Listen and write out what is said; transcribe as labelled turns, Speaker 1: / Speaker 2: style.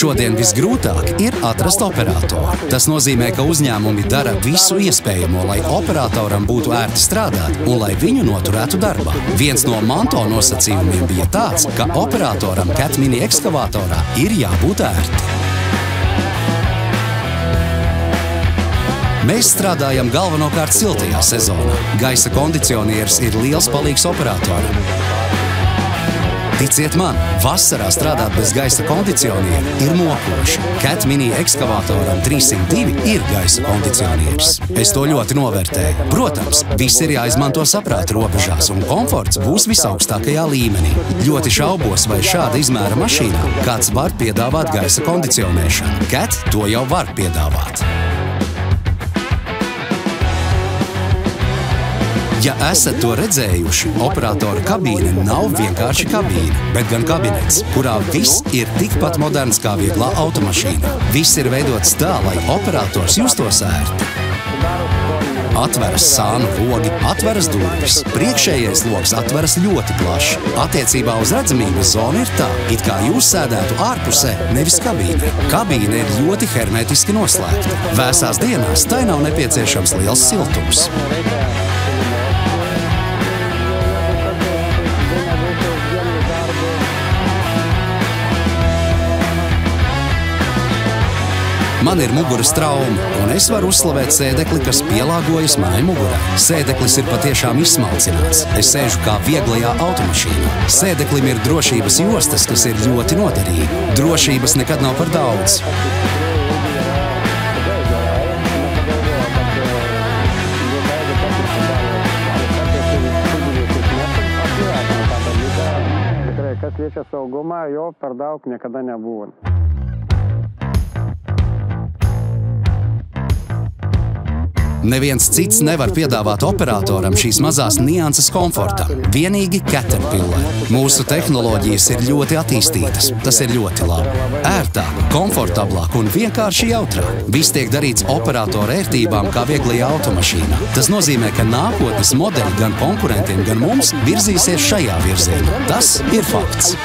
Speaker 1: Šodien visgrūtāk ir atrast operatoru. Tas nozīmē, ka uzņēmumi dara visu iespējamo, lai operatoram būtu ērti strādāt un lai viņu noturētu darbā. Viens no manto nosacījumiem bija tāds, ka operatoram Cat Mini ekskavatorā ir jābūt ērti. Mēs strādājam galvenokārt siltajā sezonā. Gaisa kondicionieris ir liels palīgs operatoram. Ticiet man, vasarā strādāt bez gaisa kondicioniera ir mokoši. Cat Mini ekskavatoram 302 ir gaisa kondicionieris. Es to ļoti novērtēju. Protams, viss ir jāizmanto saprāta robežās un komforts būs visaugstākajā līmenī. Ļoti šaubos, vai šāda izmēra mašīnā kāds var piedāvāt gaisa kondicionēšanu. Cat to jau var piedāvāt. Ja esat to redzējuši, operatora kabīne nav vienkārši kabīne, bet gan kabinets, kurā viss ir tikpat moderns kā vieglā automašīna. Viss ir veidots tā, lai operators justos ērti. Atveras sānu logi, atveras durvis. Priekšējais logs atveras ļoti plaši. Attiecībā uz redzamības zonu ir tā, it kā jūs sēdētu ārpusē, nevis kabīnē. Kabīne ir ļoti hermetiski noslēgta. Vēsās dienās tai nav nepieciešams liels siltums. Man ir muguras trauma, un es varu uzslavēt sēdekli, kas pielāgojas manai mugurai. Sēdeklis ir patiešām izsmalcināts. Es sēžu kā vieglajā automašīnā. Sēdeklim ir drošības jostas, kas ir ļoti noderīgi. Drošības nekad nav par daudz.
Speaker 2: Kas liečia saugumą, jo per daug niekada nebuvo.
Speaker 1: Neviens cits nevar piedāvāt operatoram šīs mazās nianses komfortam. Vienīgi Caterpillar. Mūsu tehnoloģijas ir ļoti attīstītas. Tas ir ļoti labi. Ērtāk, komfortablāk un vienkārši jautrāk. Viss tiek darīts operatora ērtībām kā vieglajā automašīnā. Tas nozīmē, ka nākotnes modeļi gan konkurentiem, gan mums virzīsies šajā virzienā. Tas ir fakts.